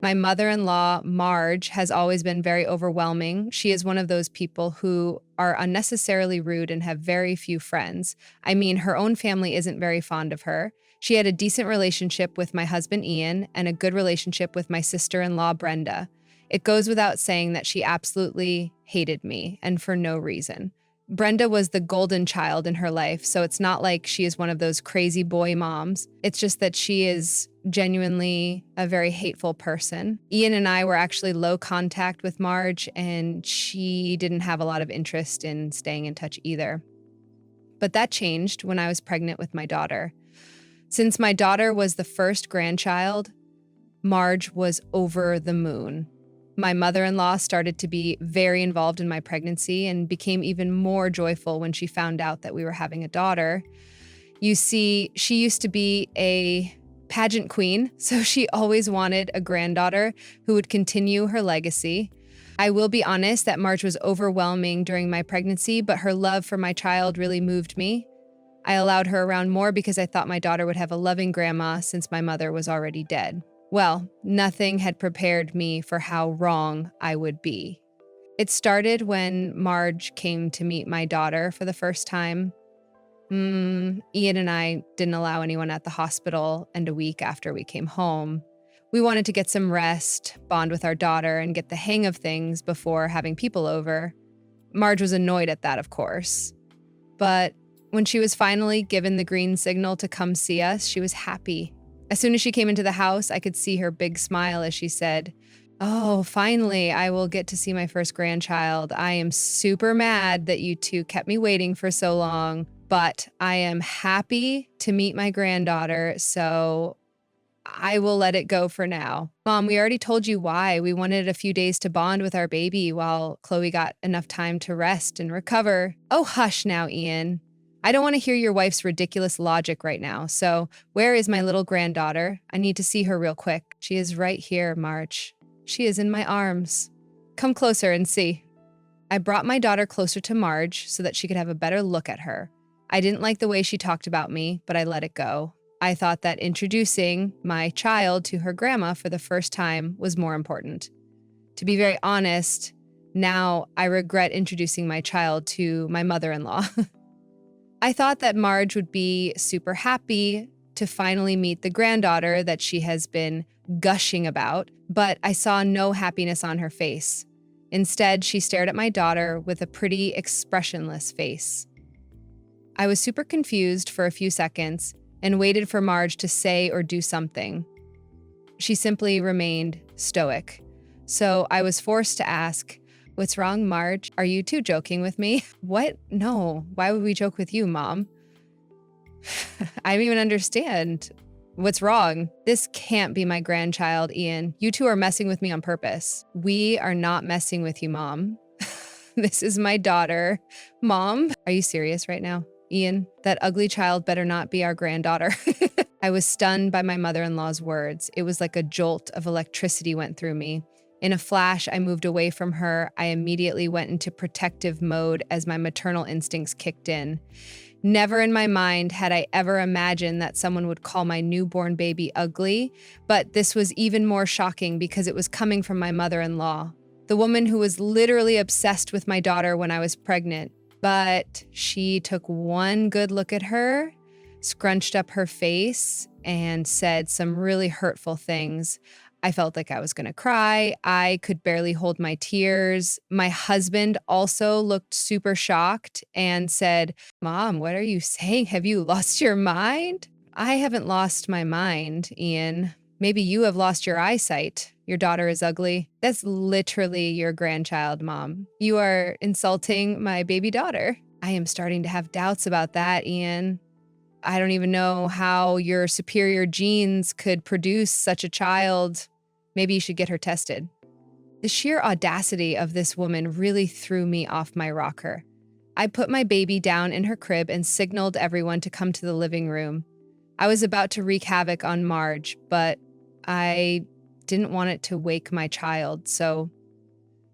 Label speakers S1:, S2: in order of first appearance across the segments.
S1: My mother-in-law, Marge, has always been very overwhelming. She is one of those people who are unnecessarily rude and have very few friends. I mean, her own family isn't very fond of her. She had a decent relationship with my husband, Ian, and a good relationship with my sister-in-law, Brenda. It goes without saying that she absolutely hated me, and for no reason. Brenda was the golden child in her life, so it's not like she is one of those crazy boy moms. It's just that she is genuinely a very hateful person. Ian and I were actually low contact with Marge, and she didn't have a lot of interest in staying in touch either. But that changed when I was pregnant with my daughter. Since my daughter was the first grandchild, Marge was over the moon. My mother-in-law started to be very involved in my pregnancy and became even more joyful when she found out that we were having a daughter. You see, she used to be a pageant queen, so she always wanted a granddaughter who would continue her legacy. I will be honest that Marge was overwhelming during my pregnancy, but her love for my child really moved me. I allowed her around more because I thought my daughter would have a loving grandma since my mother was already dead. Well, nothing had prepared me for how wrong I would be. It started when Marge came to meet my daughter for the first time. Ian and I didn't allow anyone at the hospital, and a week after we came home, we wanted to get some rest, bond with our daughter, and get the hang of things before having people over. Marge was annoyed at that, of course. But when she was finally given the green signal to come see us, she was happy. As soon as she came into the house, I could see her big smile as she said, "Oh, finally, I will get to see my first grandchild. I am super mad that you two kept me waiting for so long, but I am happy to meet my granddaughter, so I will let it go for now." Mom, we already told you why. We wanted a few days to bond with our baby while Chloe got enough time to rest and recover. Oh, hush now, Ian. I don't want to hear your wife's ridiculous logic right now. So, where is my little granddaughter? I need to see her real quick. She is right here, Marge. She is in my arms. Come closer and see. I brought my daughter closer to Marge so that she could have a better look at her. I didn't like the way she talked about me, but I let it go. I thought that introducing my child to her grandma for the first time was more important. To be very honest, now I regret introducing my child to my mother-in-law. I thought that Marge would be super happy to finally meet the granddaughter that she has been gushing about, but I saw no happiness on her face. Instead, she stared at my daughter with a pretty expressionless face. I was super confused for a few seconds and waited for Marge to say or do something. She simply remained stoic. So I was forced to ask, "What's wrong, Marge? Are you two joking with me?" "What? No. Why would we joke with you, Mom?" I don't even understand. What's wrong? This can't be my grandchild, Ian. You two are messing with me on purpose. We are not messing with you, Mom. This is my daughter. Mom, are you serious right now? Ian, that ugly child better not be our granddaughter. I was stunned by my mother-in-law's words. It was like a jolt of electricity went through me. In a flash, I moved away from her. I immediately went into protective mode as my maternal instincts kicked in. Never in my mind had I ever imagined that someone would call my newborn baby ugly, but this was even more shocking because it was coming from my mother-in-law, the woman who was literally obsessed with my daughter when I was pregnant. But she took one good look at her, scrunched up her face, and said some really hurtful things. I felt like I was going to cry. I could barely hold my tears. My husband also looked super shocked and said, "Mom, what are you saying? Have you lost your mind?" I haven't lost my mind, Ian. Maybe you have lost your eyesight. Your daughter is ugly. That's literally your grandchild, Mom. You are insulting my baby daughter. I am starting to have doubts about that, Ian. I don't even know how your superior genes could produce such a child. Maybe you should get her tested. The sheer audacity of this woman really threw me off my rocker. I put my baby down in her crib and signaled everyone to come to the living room. I was about to wreak havoc on Marge, but I didn't want it to wake my child, so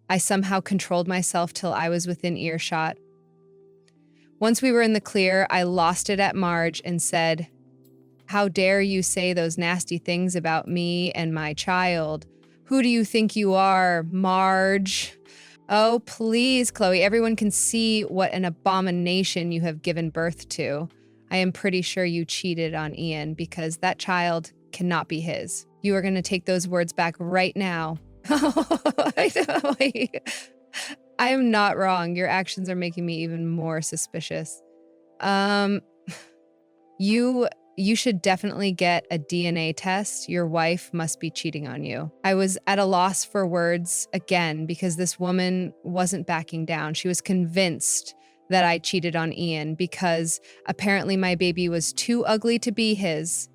S1: I somehow controlled myself till I was within earshot. Once we were in the clear, I lost it at Marge and said, "How dare you say those nasty things about me and my child? Who do you think you are, Marge? Oh, please, Chloe. Everyone can see what an abomination you have given birth to. I am pretty sure you cheated on Ian because that child cannot be his. You are going to take those words back right now. I am not wrong. Your actions are making me even more suspicious. Um, you should definitely get a DNA test. Your wife must be cheating on you. I was at a loss for words again because this woman wasn't backing down. She was convinced that I cheated on Ian because apparently my baby was too ugly to be his.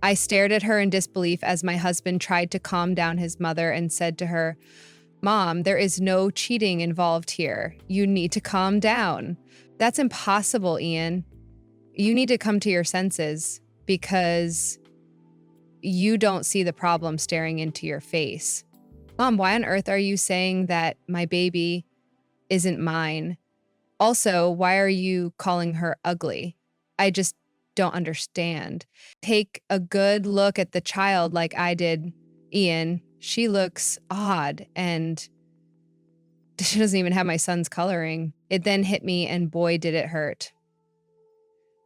S1: I stared at her in disbelief as my husband tried to calm down his mother and said to her, "Mom, there is no cheating involved here. You need to calm down." "That's impossible, Ian. You need to come to your senses because you don't see the problem staring into your face." "Mom, why on earth are you saying that my baby isn't mine? Also, why are you calling her ugly? I just don't understand. Take a good look at the child like I did, Ian. She looks odd and she doesn't even have my son's coloring." It then hit me, and boy, did it hurt.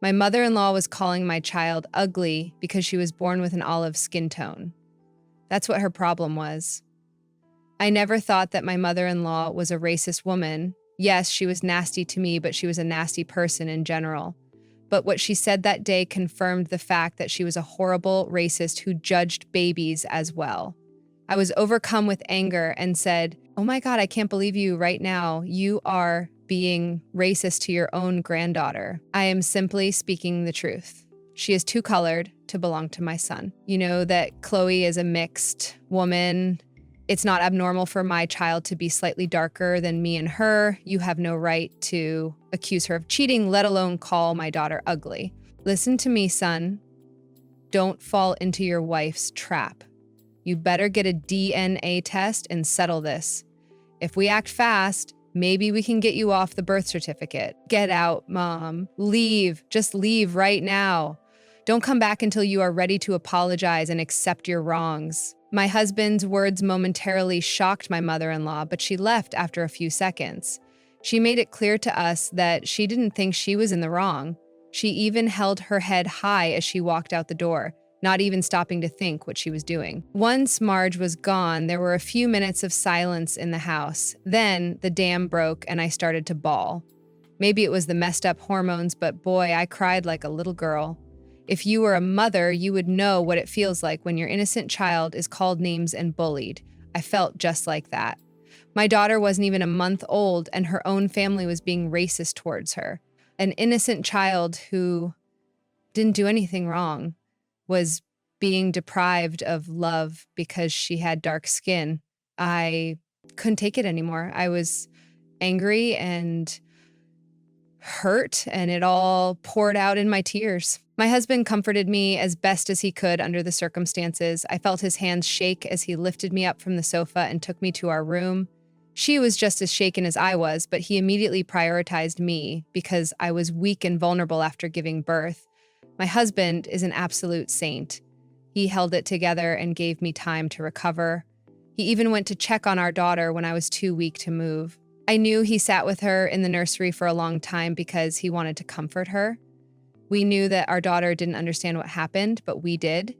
S1: My mother-in-law was calling my child ugly because she was born with an olive skin tone. That's what her problem was. I never thought that my mother-in-law was a racist woman. Yes, she was nasty to me, but she was a nasty person in general. But what she said that day confirmed the fact that she was a horrible racist who judged babies as well. I was overcome with anger and said, "Oh my God, I can't believe you right now. You are being racist to your own granddaughter. I am simply speaking the truth. She is too colored to belong to my son. You know that Chloe is a mixed woman. It's not abnormal for my child to be slightly darker than me and her. You have no right to accuse her of cheating, let alone call my daughter ugly. Listen to me, son. Don't fall into your wife's trap. You better get a DNA test and settle this. If we act fast, maybe we can get you off the birth certificate. Get out, Mom. Leave. Just leave right now. Don't come back until you are ready to apologize and accept your wrongs." My husband's words momentarily shocked my mother-in-law, but she left after a few seconds. She made it clear to us that she didn't think she was in the wrong. She even held her head high as she walked out the door, not even stopping to think what she was doing. Once Marge was gone, there were a few minutes of silence in the house. Then the dam broke and I started to bawl. Maybe it was the messed up hormones, but boy, I cried like a little girl. If you were a mother, you would know what it feels like when your innocent child is called names and bullied. I felt just like that. My daughter wasn't even a month old, and her own family was being racist towards her. An innocent child who didn't do anything wrong was being deprived of love because she had dark skin. I couldn't take it anymore. I was angry and hurt, and it all poured out in my tears. My husband comforted me as best as he could under the circumstances. I felt his hands shake as he lifted me up from the sofa and took me to our room. She was just as shaken as I was, but he immediately prioritized me because I was weak and vulnerable after giving birth. My husband is an absolute saint. He held it together and gave me time to recover. He even went to check on our daughter when I was too weak to move. I knew he sat with her in the nursery for a long time because he wanted to comfort her. We knew that our daughter didn't understand what happened, but we did.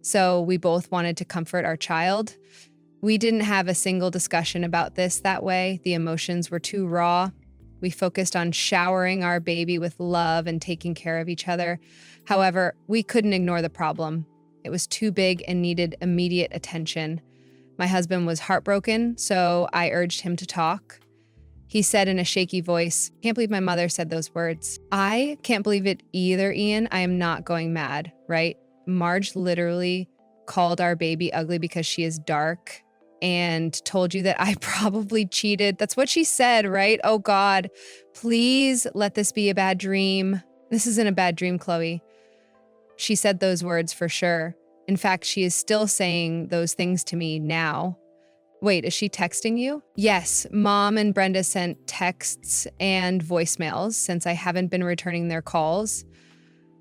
S1: So we both wanted to comfort our child. We didn't have a single discussion about this that way. The emotions were too raw. We focused on showering our baby with love and taking care of each other. However, we couldn't ignore the problem. It was too big and needed immediate attention. My husband was heartbroken, so I urged him to talk. He said in a shaky voice, "Can't believe my mother said those words." "I can't believe it either, Ian. I am not going mad, right? Marge literally called our baby ugly because she is dark and told you that I probably cheated. That's what she said, right? Oh God, please let this be a bad dream." "This isn't a bad dream, Chloe." She said those words for sure. In fact, she is still saying those things to me now. Wait, is she texting you? Yes, Mom and Brenda sent texts and voicemails since I haven't been returning their calls.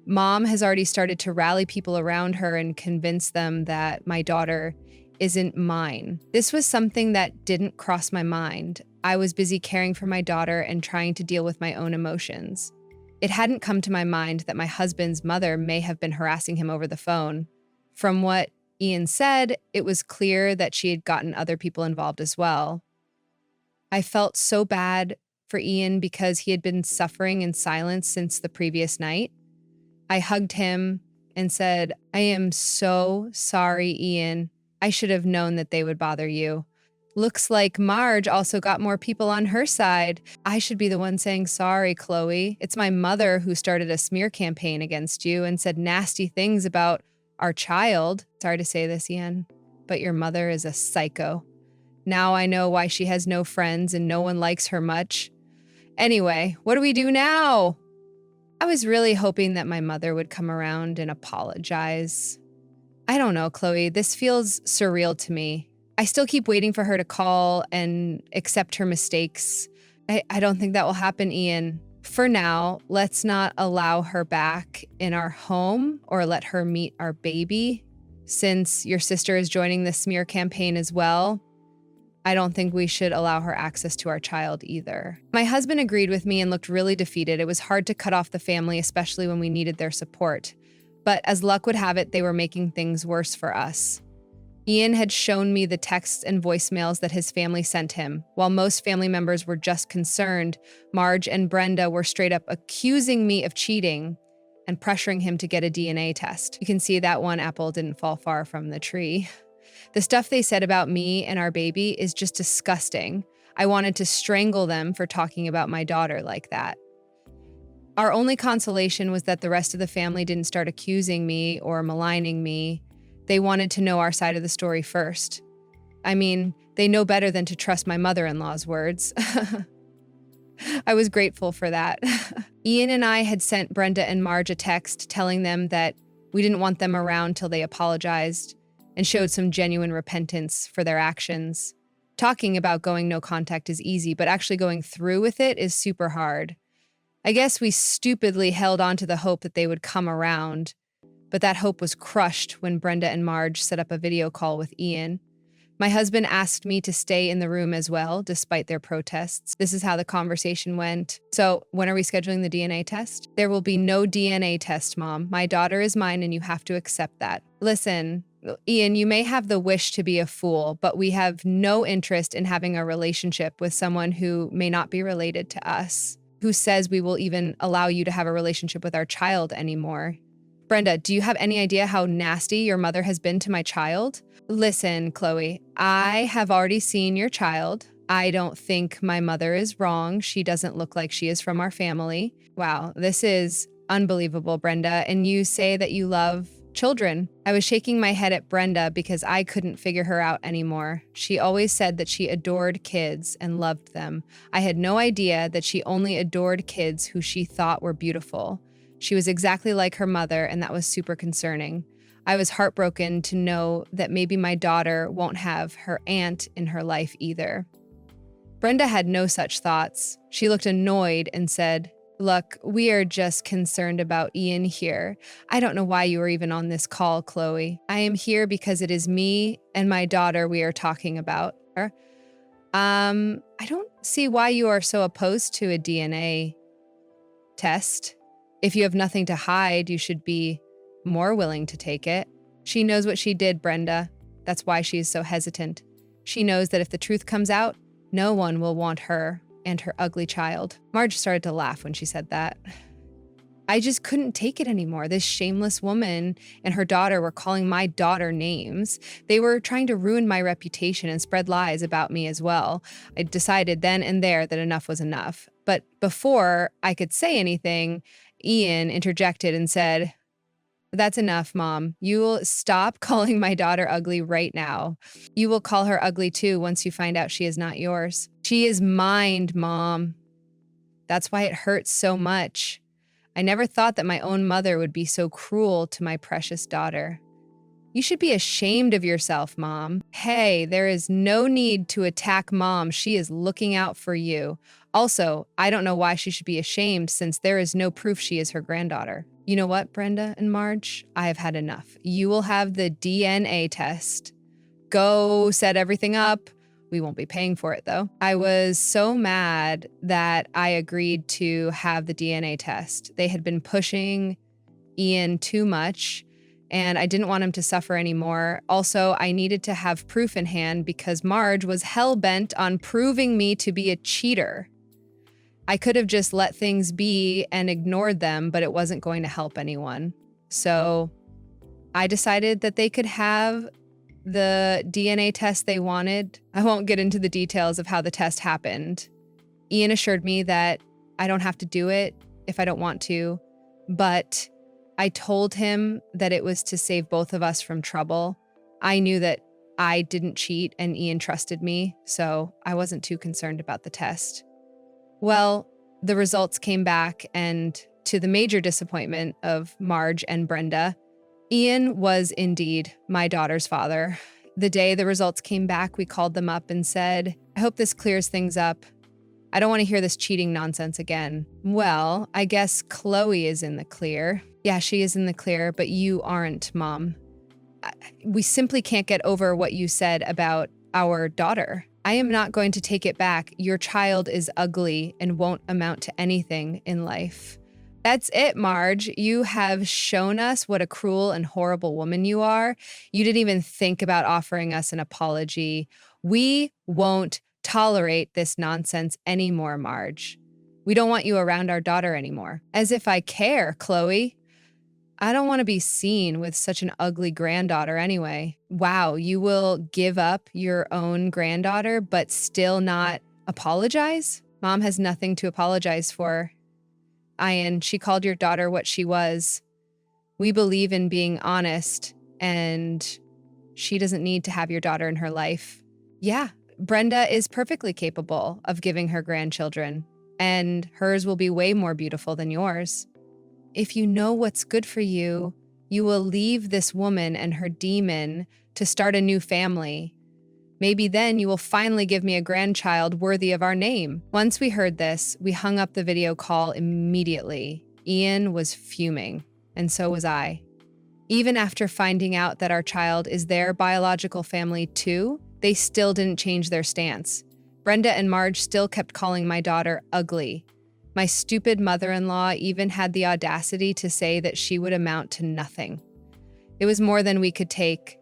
S1: Mom has already started to rally people around her and convince them that my daughter isn't mine. This was something that didn't cross my mind. I was busy caring for my daughter and trying to deal with my own emotions. It hadn't come to my mind that my husband's mother may have been harassing him over the phone. From what Ian said, it was clear that she had gotten other people involved as well. I felt so bad for Ian because he had been suffering in silence since the previous night. I hugged him and said, "I am so sorry, Ian. I should have known that they would bother you. Looks like Marge also got more people on her side. I should be the one saying sorry, Chloe. It's my mother who started a smear campaign against you and said nasty things about our child. Sorry to say this, Ian, but your mother is a psycho. Now I know why she has no friends and no one likes her much. Anyway, what do we do now?" I was really hoping that my mother would come around and apologize. I don't know, Chloe. This feels surreal to me. I still keep waiting for her to call and accept her mistakes. I don't think that will happen, Ian. For now, let's not allow her back in our home or let her meet our baby. Since your sister is joining the smear campaign as well, I don't think we should allow her access to our child either. My husband agreed with me and looked really defeated. It was hard to cut off the family, especially when we needed their support. But as luck would have it, they were making things worse for us. Ian had shown me the texts and voicemails that his family sent him. While most family members were just concerned, Marge and Brenda were straight up accusing me of cheating and pressuring him to get a DNA test. You can see that one apple didn't fall far from the tree. The stuff they said about me and our baby is just disgusting. I wanted to strangle them for talking about my daughter like that. Our only consolation was that the rest of the family didn't start accusing me or maligning me. They wanted to know our side of the story first. I mean, they know better than to trust my mother-in-law's words. I was grateful for that. Ian and I had sent Brenda and Marge a text telling them that we didn't want them around till they apologized and showed some genuine repentance for their actions. Talking about going no contact is easy, but actually going through with it is super hard. I guess we stupidly held on to the hope that they would come around, but that hope was crushed when Brenda and Marge set up a video call with Ian. My husband asked me to stay in the room as well, despite their protests. This is how the conversation went. "So, when are we scheduling the DNA test?" "There will be no DNA test, Mom. My daughter is mine and you have to accept that." "Listen, Ian, you may have the wish to be a fool, but we have no interest in having a relationship with someone who may not be related to us. Who says we will even allow you to have a relationship with our child anymore? Brenda, do you have any idea how nasty your mother has been to my child?" "Listen, Chloe, I have already seen your child. I don't think my mother is wrong. She doesn't look like she is from our family." Wow, this is unbelievable, Brenda. And you say that you love children. I was shaking my head at Brenda because I couldn't figure her out anymore. She always said that she adored kids and loved them. I had no idea that she only adored kids who she thought were beautiful. She was exactly like her mother, and that was super concerning. I was heartbroken to know that maybe my daughter won't have her aunt in her life either. Brenda had no such thoughts. She looked annoyed and said, "Look, we are just concerned about Ian here. I don't know why you are even on this call, Chloe. I am here because it is me and my daughter we are talking about. I don't see why you are so opposed to a DNA test. If you have nothing to hide, you should be more willing to take it." She knows what she did, Brenda. That's why she is so hesitant. She knows that if the truth comes out, no one will want her and her ugly child. Marge started to laugh when she said that. I just couldn't take it anymore. This shameless woman and her daughter were calling my daughter names. They were trying to ruin my reputation and spread lies about me as well. I decided then and there that enough was enough. But before I could say anything, Ian interjected and said, "That's enough, Mom. You will stop calling my daughter ugly right now. You will call her ugly too once you find out she is not yours. She is mine, Mom. That's why it hurts so much. I never thought that my own mother would be so cruel to my precious daughter. You should be ashamed of yourself, Mom. Hey, there is no need to attack Mom. She is looking out for you. Also, I don't know why she should be ashamed since there is no proof she is her granddaughter. You know what, Brenda and Marge? I have had enough. You will have the DNA test go set everything up. We won't be paying for it though. I was so mad that I agreed to have the DNA test. They had been pushing Ian too much, and I didn't want him to suffer anymore. Also, I needed to have proof in hand because Marge was hell-bent on proving me to be a cheater. I could have just let things be and ignored them, but it wasn't going to help anyone. So I decided that they could have the DNA test they wanted. I won't get into the details of how the test happened. Ian assured me that I don't have to do it if I don't want to, but I told him that it was to save both of us from trouble. I knew that I didn't cheat and Ian trusted me, so I wasn't too concerned about the test. Well, the results came back, and to the major disappointment of Marge and Brenda, Ian was indeed my daughter's father. The day the results came back, we called them up and said, "I hope this clears things up. I don't want to hear this cheating nonsense again." Well, I guess Chloe is in the clear. Yeah, she is in the clear, but you aren't, Mom. We simply can't get over what you said about our daughter. I am not going to take it back. Your child is ugly and won't amount to anything in life. That's it, Marge. You have shown us what a cruel and horrible woman you are. You didn't even think about offering us an apology. We won't tolerate this nonsense anymore, Marge. We don't want you around our daughter anymore. As if I care, Chloe. I don't want to be seen with such an ugly granddaughter anyway. Wow, you will give up your own granddaughter but still not apologize? Mom has nothing to apologize for. Ian, she called your daughter what she was. We believe in being honest, and she doesn't need to have your daughter in her life. Yeah, Brenda is perfectly capable of giving her grandchildren, and hers will be way more beautiful than yours. If you know what's good for you, you will leave this woman and her demon to start a new family. Maybe then you will finally give me a grandchild worthy of our name. Once we heard this, we hung up the video call immediately. Ian was fuming, and so was I. Even after finding out that our child is their biological family too, they still didn't change their stance. Brenda and Marge still kept calling my daughter ugly. My stupid mother-in-law even had the audacity to say that she would amount to nothing. It was more than we could take.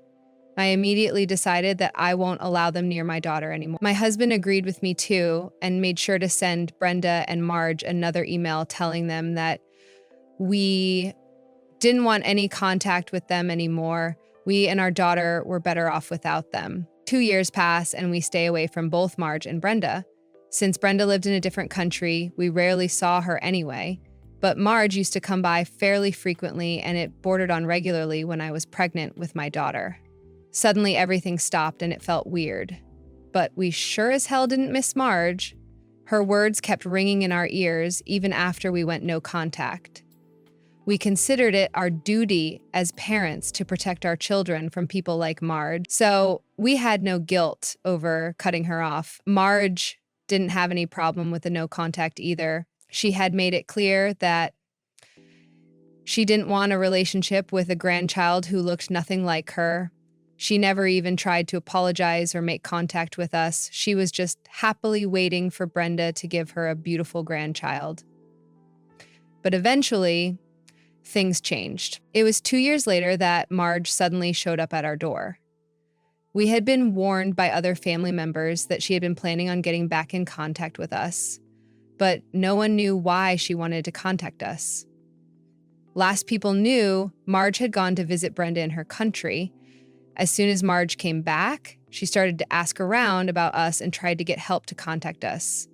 S1: I immediately decided that I won't allow them near my daughter anymore. My husband agreed with me too and made sure to send Brenda and Marge another email telling them that we didn't want any contact with them anymore. We and our daughter were better off without them. 2 years pass and we stay away from both Marge and Brenda. Since Brenda lived in a different country, we rarely saw her anyway, but Marge used to come by fairly frequently and it bordered on regularly when I was pregnant with my daughter. Suddenly everything stopped and it felt weird. But we sure as hell didn't miss Marge. Her words kept ringing in our ears even after we went no contact. We considered it our duty as parents to protect our children from people like Marge, so we had no guilt over cutting her off. Marge didn't have any problem with the no contact either. She had made it clear that she didn't want a relationship with a grandchild who looked nothing like her. She never even tried to apologize or make contact with us. She was just happily waiting for Brenda to give her a beautiful grandchild. But eventually, things changed. It was 2 years later that Marge suddenly showed up at our door. We had been warned by other family members that she had been planning on getting back in contact with us, but no one knew why she wanted to contact us. Last people knew, Marge had gone to visit Brenda in her country. As soon as Marge came back, she started to ask around about us and tried to get help to contact us.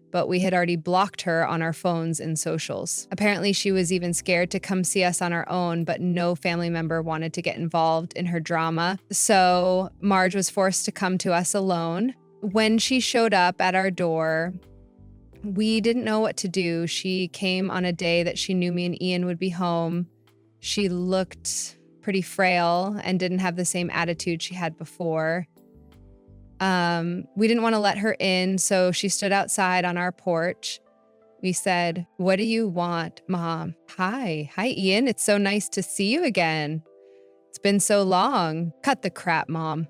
S1: But we had already blocked her on our phones and socials. Apparently, she was even scared to come see us on our own, but no family member wanted to get involved in her drama. So Marge was forced to come to us alone. When she showed up at our door, we didn't know what to do. She came on a day that she knew me and Ian would be home. She looked pretty frail and didn't have the same attitude she had before. We didn't want to let her in, so she stood outside on our porch. We said, "What do you want, Mom?" Hi, Ian. It's so nice to see you again. It's been so long. Cut the crap, Mom.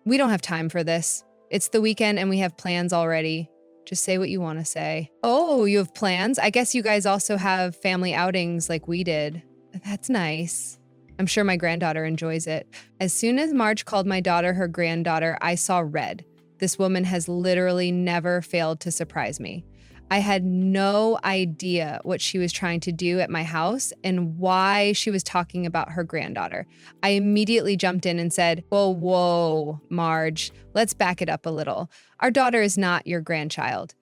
S1: We don't have time for this. It's the weekend and we have plans already. Just say what you want to say. Oh, you have plans? I guess you guys also have family outings like we did. That's nice. I'm sure my granddaughter enjoys it. As soon as Marge called my daughter her granddaughter, I saw red. This woman has literally never failed to surprise me. I had no idea what she was trying to do at my house and why she was talking about her granddaughter. I immediately jumped in and said, whoa, Marge, let's back it up a little. Our daughter is not your grandchild.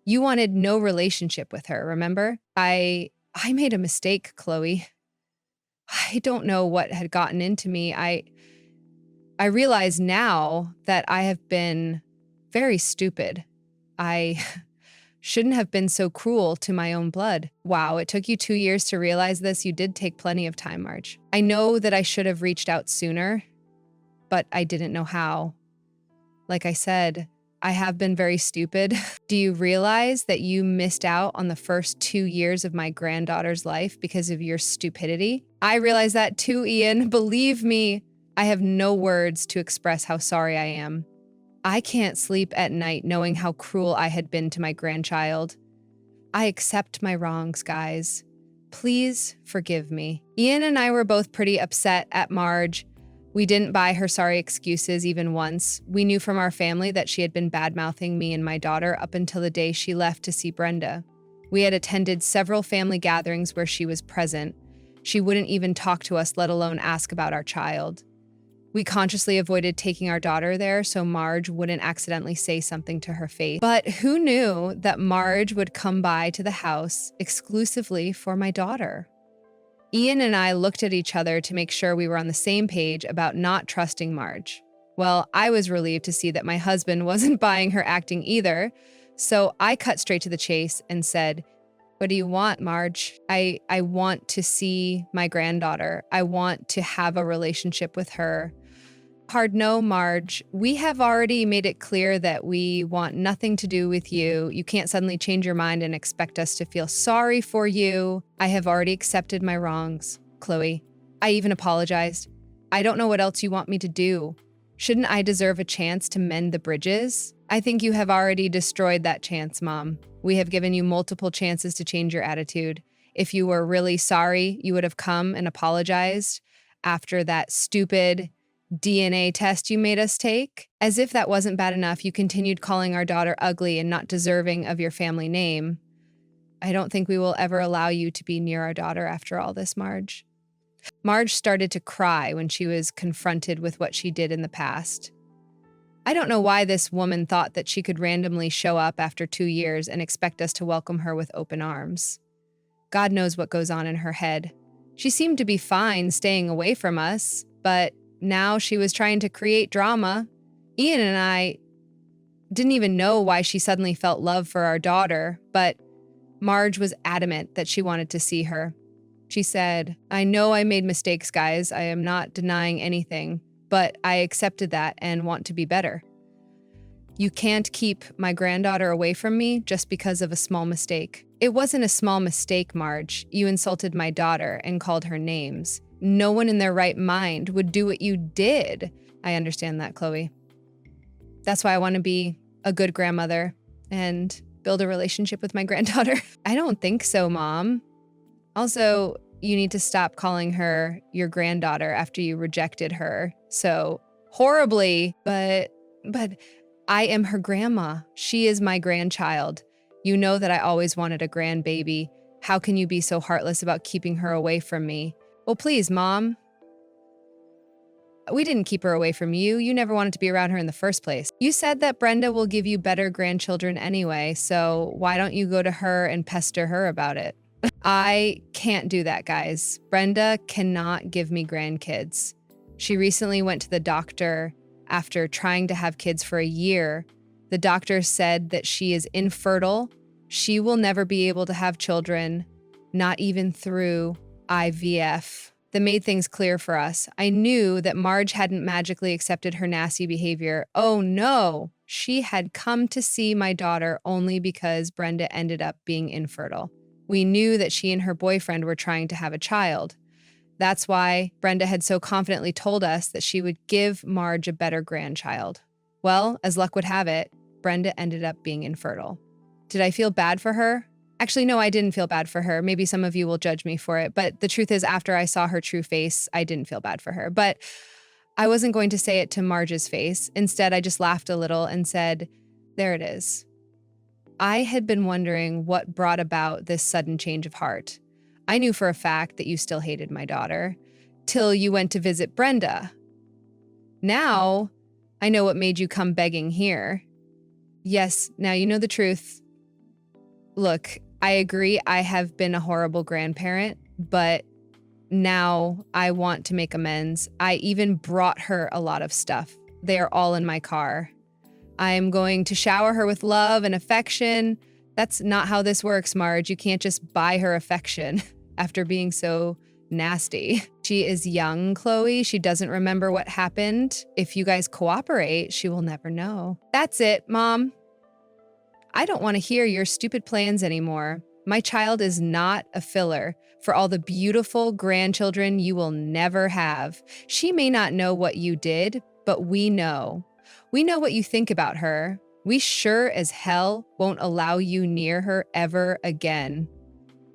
S1: You wanted no relationship with her, remember? I made a mistake, Chloe. I don't know what had gotten into me. I realize now that I have been very stupid. I shouldn't have been so cruel to my own blood. Wow, it took you 2 years to realize this. You did take plenty of time, Marge. I know that I should have reached out sooner, but I didn't know how. Like I said, I have been very stupid. Do you realize that you missed out on the first 2 years of my granddaughter's life because of your stupidity? I realize that too, Ian. Believe me, I have no words to express how sorry I am. I can't sleep at night knowing how cruel I had been to my grandchild. I accept my wrongs, guys. Please forgive me. Ian and I were both pretty upset at Marge. We didn't buy her sorry excuses even once. We knew from our family that she had been bad-mouthing me and my daughter up until the day she left to see Brenda. We had attended several family gatherings where she was present. She wouldn't even talk to us, let alone ask about our child. We consciously avoided taking our daughter there so Marge wouldn't accidentally say something to her face. But who knew that Marge would come by to the house exclusively for my daughter? Ian and I looked at each other to make sure we were on the same page about not trusting Marge. Well, I was relieved to see that my husband wasn't buying her acting either, so I cut straight to the chase and said, "What do you want, Marge? I want to see my granddaughter. I want to have a relationship with her." Hard no, Marge. We have already made it clear that we want nothing to do with you. You can't suddenly change your mind and expect us to feel sorry for you. I have already accepted my wrongs, Chloe. I even apologized. I don't know what else you want me to do. Shouldn't I deserve a chance to mend the bridges? I think you have already destroyed that chance, Mom. We have given you multiple chances to change your attitude. If you were really sorry, you would have come and apologized after that stupid DNA test you made us take. As if that wasn't bad enough, you continued calling our daughter ugly and not deserving of your family name. I don't think we will ever allow you to be near our daughter after all this, Marge. Marge started to cry when she was confronted with what she did in the past. I don't know why this woman thought that she could randomly show up after 2 years and expect us to welcome her with open arms. God knows what goes on in her head. She seemed to be fine staying away from us, but now she was trying to create drama. Ian and I didn't even know why she suddenly felt love for our daughter, but Marge was adamant that she wanted to see her. She said, "I know I made mistakes, guys. I am not denying anything, but I accepted that and want to be better. You can't keep my granddaughter away from me just because of a small mistake." It wasn't a small mistake, Marge. You insulted my daughter and called her names. No one in their right mind would do what you did. I understand that, Chloe. That's why I want to be a good grandmother and build a relationship with my granddaughter. I don't think so, Mom. Also, you need to stop calling her your granddaughter after you rejected her so horribly, but I am her grandma. She is my grandchild. You know that I always wanted a grandbaby. How can you be so heartless about keeping her away from me? Well, please, Mom. We didn't keep her away from you. You never wanted to be around her in the first place. You said that Brenda will give you better grandchildren anyway, so why don't you go to her and pester her about it? I can't do that, guys. Brenda cannot give me grandkids. She recently went to the doctor after trying to have kids for a year. The doctor said that she is infertile. She will never be able to have children, not even through IVF. That made things clear for us. I knew that Marge hadn't magically accepted her nasty behavior. Oh no, she had come to see my daughter only because Brenda ended up being infertile. We knew that she and her boyfriend were trying to have a child. That's why Brenda had so confidently told us that she would give Marge a better grandchild. Well, as luck would have it, Brenda ended up being infertile. Did I feel bad for her? Actually, no, I didn't feel bad for her. Maybe some of you will judge me for it, but the truth is, after I saw her true face, I didn't feel bad for her. But I wasn't going to say it to Marge's face. Instead, I just laughed a little and said, "There it is." I had been wondering what brought about this sudden change of heart. I knew for a fact that you still hated my daughter, till you went to visit Brenda. Now, I know what made you come begging here. Yes, now you know the truth. Look, I agree I have been a horrible grandparent, but now I want to make amends. I even brought her a lot of stuff. They are all in my car. I'm going to shower her with love and affection. That's not how this works, Marge. You can't just buy her affection after being so nasty. She is young, Chloe. She doesn't remember what happened. If you guys cooperate, she will never know. That's it, Mom. I don't want to hear your stupid plans anymore. My child is not a filler for all the beautiful grandchildren you will never have. She may not know what you did, but we know. We know what you think about her. We sure as hell won't allow you near her ever again.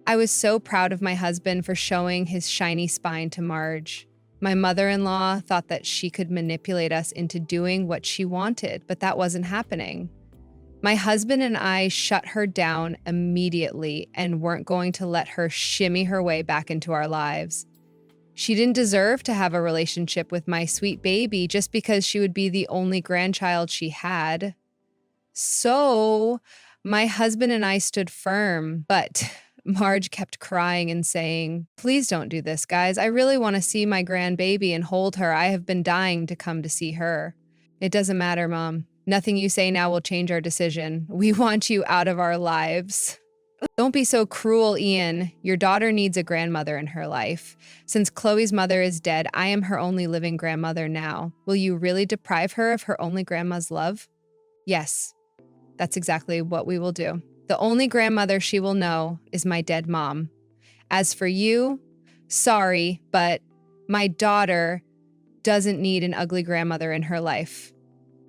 S1: I was so proud of my husband for showing his shiny spine to Marge. My mother-in-law thought that she could manipulate us into doing what she wanted, but that wasn't happening. My husband and I shut her down immediately and weren't going to let her shimmy her way back into our lives. She didn't deserve to have a relationship with my sweet baby just because she would be the only grandchild she had. So, my husband and I stood firm, but Marge kept crying and saying, "Please don't do this, guys. I really want to see my grandbaby and hold her. I have been dying to come to see her." It doesn't matter, Mom. Nothing you say now will change our decision. We want you out of our lives. Don't be so cruel, Ian. Your daughter needs a grandmother in her life. Since Chloe's mother is dead, I am her only living grandmother now. Will you really deprive her of her only grandma's love? Yes, that's exactly what we will do. The only grandmother she will know is my dead mom. As for you, sorry, but my daughter doesn't need an ugly grandmother in her life.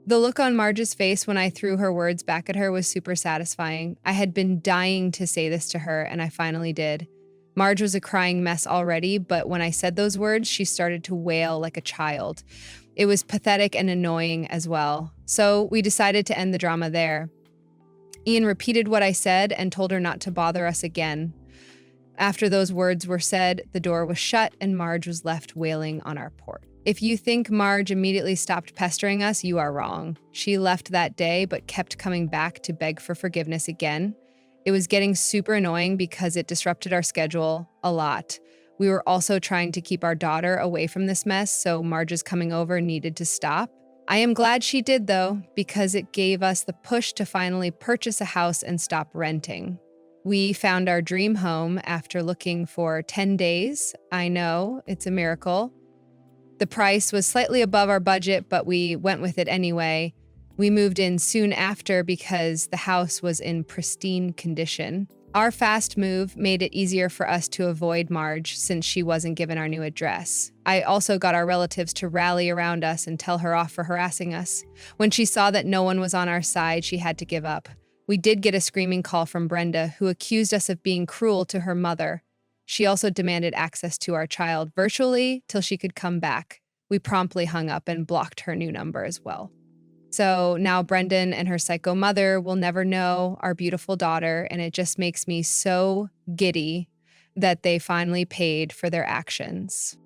S1: The look on Marge's face when I threw her words back at her was super satisfying. I had been dying to say this to her, and I finally did. Marge was a crying mess already, but when I said those words, she started to wail like a child. It was pathetic and annoying as well. So we decided to end the drama there. Ian repeated what I said and told her not to bother us again. After those words were said, the door was shut and Marge was left wailing on our porch. If you think Marge immediately stopped pestering us, you are wrong. She left that day, but kept coming back to beg for forgiveness again. It was getting super annoying because it disrupted our schedule a lot. We were also trying to keep our daughter away from this mess, so Marge's coming over needed to stop. I am glad she did, though, because it gave us the push to finally purchase a house and stop renting. We found our dream home after looking for 10 days. I know, it's a miracle. The price was slightly above our budget, but we went with it anyway. We moved in soon after because the house was in pristine condition. Our fast move made it easier for us to avoid Marge since she wasn't given our new address. I also got our relatives to rally around us and tell her off for harassing us. When she saw that no one was on our side, she had to give up. We did get a screaming call from Brenda, who accused us of being cruel to her mother. She also demanded access to our child virtually till she could come back. We promptly hung up and blocked her new number as well. So now Brendan and her psycho mother will never know our beautiful daughter, and it just makes me so giddy that they finally paid for their actions.